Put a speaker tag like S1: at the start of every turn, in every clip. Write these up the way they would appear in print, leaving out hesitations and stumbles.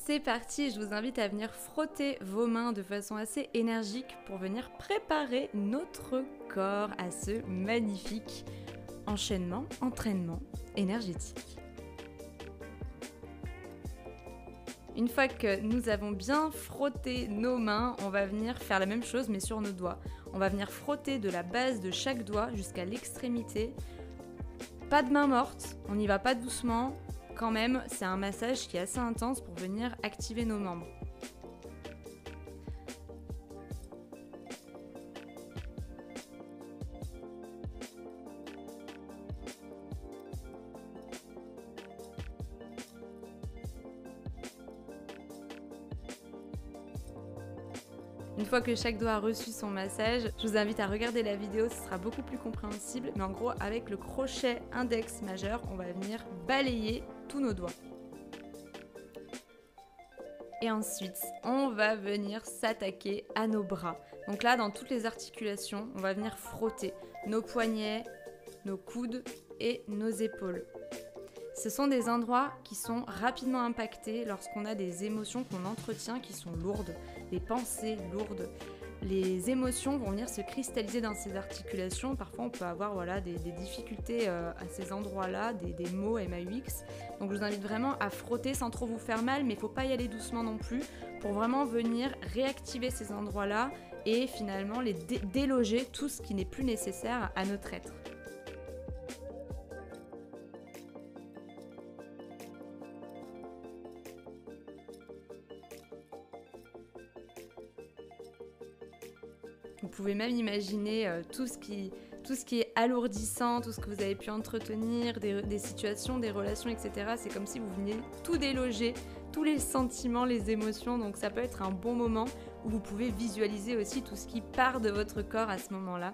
S1: C'est parti, je vous invite à venir frotter vos mains de façon assez énergique pour venir préparer notre corps à ce magnifique entraînement énergétique. Une fois que nous avons bien frotté nos mains, on va venir faire la même chose mais sur nos doigts. On va venir frotter de la base de chaque doigt jusqu'à l'extrémité. Pas de main morte, on n'y va pas doucement. Quand même, c'est un massage qui est assez intense pour venir activer nos membres. Une fois que chaque doigt a reçu son massage, je vous invite à regarder la vidéo, ce sera beaucoup plus compréhensible. Mais en gros, avec le crochet index majeur, on va venir balayer tous nos doigts. Et ensuite, on va venir s'attaquer à nos bras. Donc là, dans toutes les articulations, on va venir frotter nos poignets, nos coudes et nos épaules. Ce sont des endroits qui sont rapidement impactés lorsqu'on a des émotions qu'on entretient qui sont lourdes, des pensées lourdes. Les émotions vont venir se cristalliser dans ces articulations. Parfois, on peut avoir des difficultés à ces endroits-là, des maux MAUX. Donc, je vous invite vraiment à frotter sans trop vous faire mal, mais il ne faut pas y aller doucement non plus pour vraiment venir réactiver ces endroits-là et finalement les déloger tout ce qui n'est plus nécessaire à notre être. Vous pouvez même imaginer tout ce qui est alourdissant, tout ce que vous avez pu entretenir, des situations, des relations, etc. C'est comme si vous veniez tout déloger, tous les sentiments, les émotions. Donc ça peut être un bon moment où vous pouvez visualiser aussi tout ce qui part de votre corps à ce moment-là.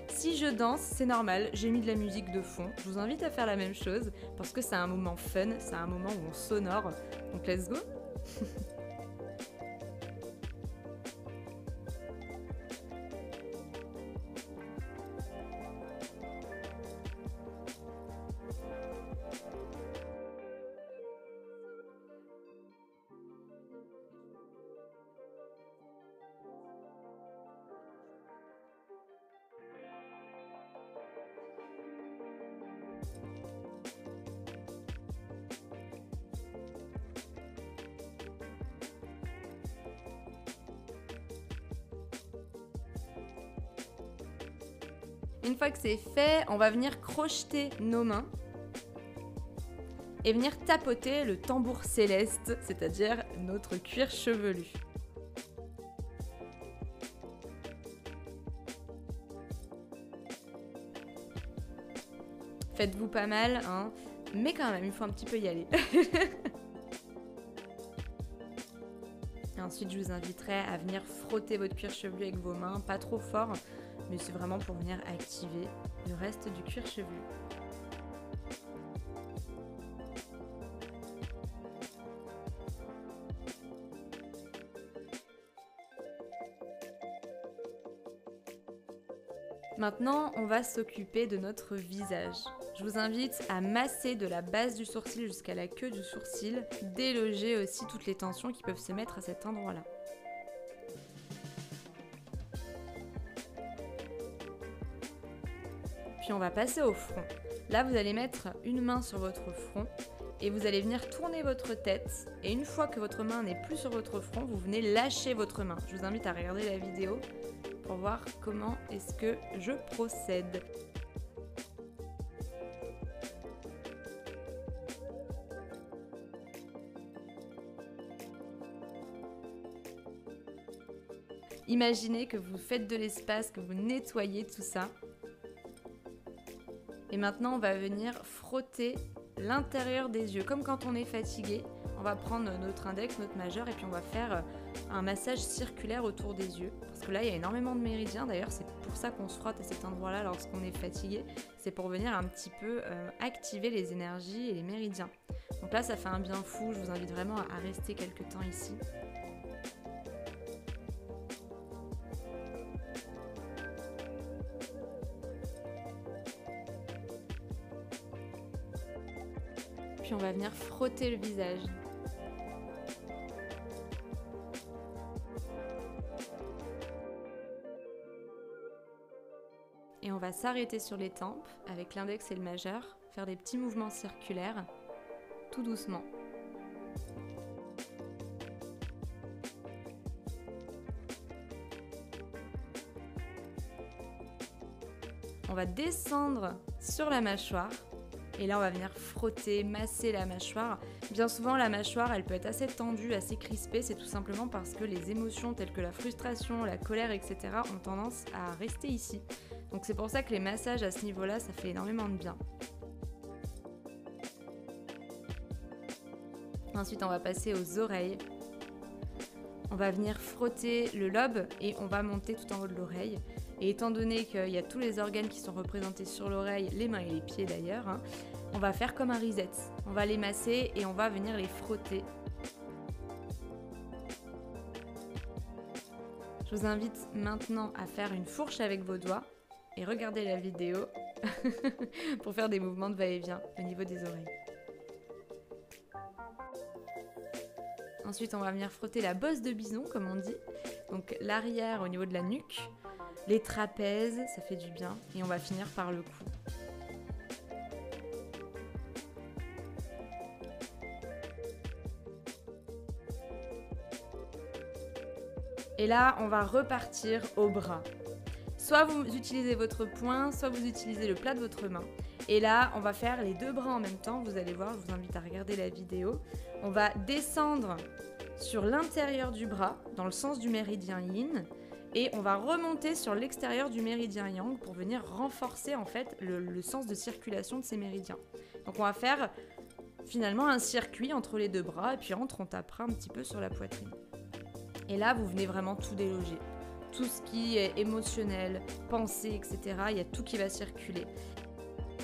S1: Si je danse, c'est normal, j'ai mis de la musique de fond. Je vous invite à faire la même chose parce que c'est un moment fun, c'est un moment où on s'honore. Donc let's go! Une fois que c'est fait, on va venir crocheter nos mains et venir tapoter le tambour céleste, c'est-à-dire notre cuir chevelu. Faites-vous pas mal, hein, mais quand même, il faut un petit peu y aller. Et ensuite, je vous inviterai à venir frotter votre cuir chevelu avec vos mains, pas trop fort, mais c'est vraiment pour venir activer le reste du cuir chevelu. Maintenant, on va s'occuper de notre visage. Je vous invite à masser de la base du sourcil jusqu'à la queue du sourcil, déloger aussi toutes les tensions qui peuvent se mettre à cet endroit-là. Puis on va passer au front. Là, vous allez mettre une main sur votre front et vous allez venir tourner votre tête. Et une fois que votre main n'est plus sur votre front, vous venez lâcher votre main. Je vous invite à regarder la vidéo pour voir comment est-ce que je procède. Imaginez que vous faites de l'espace, que vous nettoyez tout ça. Et maintenant, on va venir frotter l'intérieur des yeux. Comme quand on est fatigué, on va prendre notre index, notre majeur, et puis on va faire un massage circulaire autour des yeux. Parce que là, il y a énormément de méridiens. D'ailleurs, c'est pour ça qu'on se frotte à cet endroit-là lorsqu'on est fatigué. C'est pour venir un petit peu activer les énergies et les méridiens. Donc là, ça fait un bien fou. Je vous invite vraiment à rester quelques temps ici. puis on va venir frotter le visage. Et on va s'arrêter sur les tempes avec l'index et le majeur, faire des petits mouvements circulaires, tout doucement. On va descendre sur la mâchoire et là on va venir frotter, masser la mâchoire. Bien souvent la mâchoire elle peut être assez tendue, assez crispée, c'est tout simplement parce que les émotions telles que la frustration, la colère, etc. ont tendance à rester ici. Donc c'est pour ça que les massages à ce niveau-là, ça fait énormément de bien. Ensuite on va passer aux oreilles. On va venir frotter le lobe et on va monter tout en haut de l'oreille. Et étant donné qu'il y a tous les organes qui sont représentés sur l'oreille, les mains et les pieds d'ailleurs, hein, on va faire comme un reset. On va les masser et on va venir les frotter. Je vous invite maintenant à faire une fourche avec vos doigts et regarder la vidéo pour faire des mouvements de va-et-vient au niveau des oreilles. Ensuite, on va venir frotter la bosse de bison, comme on dit. Donc l'arrière au niveau de la nuque, les trapèzes, ça fait du bien. Et on va finir par le cou. Et là, on va repartir au bras. Soit vous utilisez votre poing, soit vous utilisez le plat de votre main. Et là, on va faire les deux bras en même temps. Vous allez voir, je vous invite à regarder la vidéo. On va descendre sur l'intérieur du bras, dans le sens du méridien yin. Et on va remonter sur l'extérieur du méridien yang pour venir renforcer en fait le sens de circulation de ces méridiens. Donc on va faire finalement un circuit entre les deux bras et puis on tapera un petit peu sur la poitrine. Et là, vous venez vraiment tout déloger. Tout ce qui est émotionnel, pensée, etc. Il y a tout qui va circuler.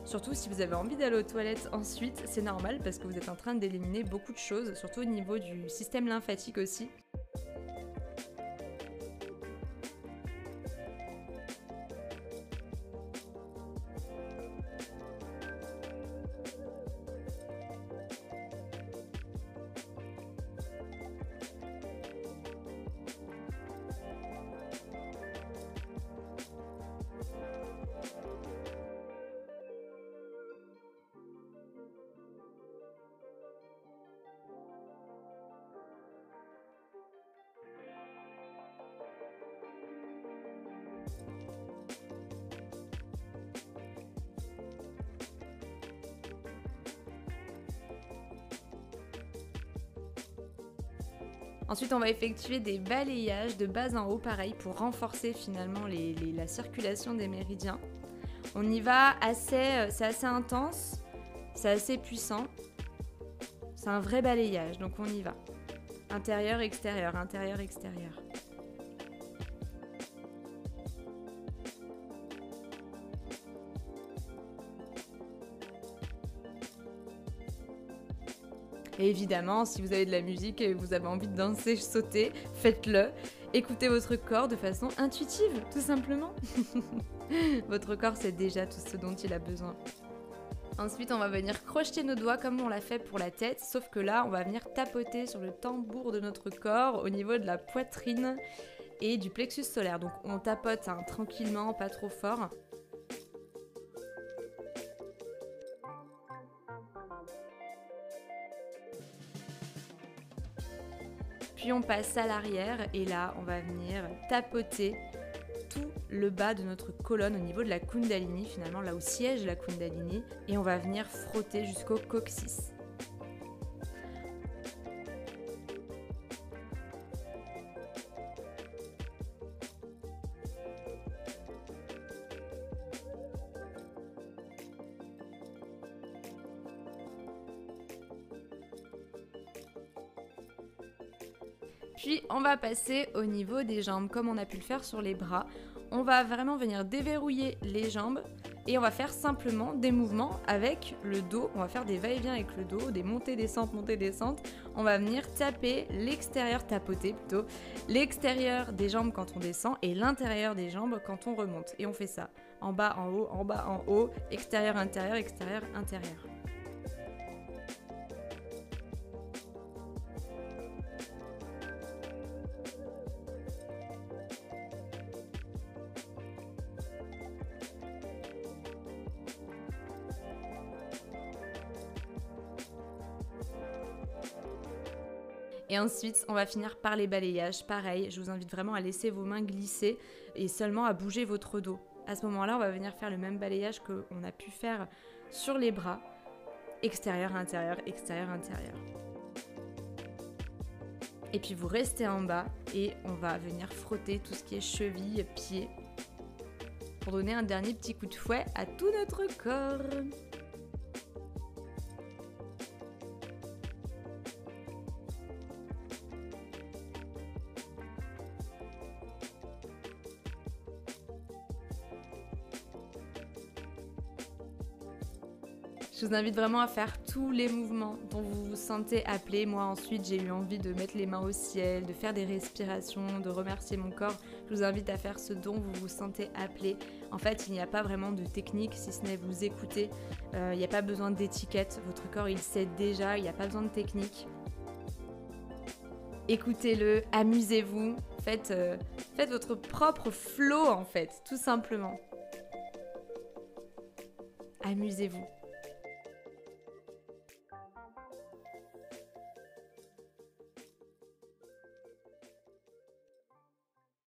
S1: Surtout si vous avez envie d'aller aux toilettes ensuite, c'est normal parce que vous êtes en train d'éliminer beaucoup de choses, surtout au niveau du système lymphatique aussi. Ensuite, on va effectuer des balayages de bas en haut, pareil, pour renforcer finalement la circulation des méridiens. On y va c'est assez intense, c'est assez puissant. C'est un vrai balayage, donc on y va. Intérieur, extérieur, intérieur, extérieur. Et évidemment, si vous avez de la musique et vous avez envie de danser, sauter, faites-le. Écoutez votre corps de façon intuitive, tout simplement. Votre corps sait déjà tout ce dont il a besoin. Ensuite, on va venir crocheter nos doigts comme on l'a fait pour la tête, sauf que là, on va venir tapoter sur le tambour de notre corps au niveau de la poitrine et du plexus solaire. Donc on tapote tranquillement, pas trop fort. Puis on passe à l'arrière et là, on va venir tapoter tout le bas de notre colonne au niveau de la Kundalini, finalement là où siège la Kundalini, et on va venir frotter jusqu'au coccyx. Puis on va passer au niveau des jambes, comme on a pu le faire sur les bras. On va vraiment venir déverrouiller les jambes et on va faire simplement des mouvements avec le dos. On va faire des va-et-vient avec le dos, des montées-descentes, montées-descentes. On va venir taper l'extérieur, tapoter plutôt, l'extérieur des jambes quand on descend et l'intérieur des jambes quand on remonte. Et on fait ça en bas, en haut, extérieur, intérieur, extérieur, intérieur. Et ensuite, on va finir par les balayages. Pareil, je vous invite vraiment à laisser vos mains glisser et seulement à bouger votre dos. À ce moment-là, on va venir faire le même balayage qu'on a pu faire sur les bras. Extérieur, intérieur, extérieur, intérieur. Et puis vous restez en bas et on va venir frotter tout ce qui est cheville, pied, pour donner un dernier petit coup de fouet à tout notre corps. Je vous invite vraiment à faire tous les mouvements dont vous vous sentez appelé. Moi, ensuite, j'ai eu envie de mettre les mains au ciel, de faire des respirations, de remercier mon corps. Je vous invite à faire ce dont vous vous sentez appelé. En fait, il n'y a pas vraiment de technique, si ce n'est vous écouter. Il n'y a pas besoin d'étiquette. Votre corps, il sait déjà. Il n'y a pas besoin de technique. Écoutez-le, amusez-vous. Faites votre propre flow, en fait, tout simplement. Amusez-vous.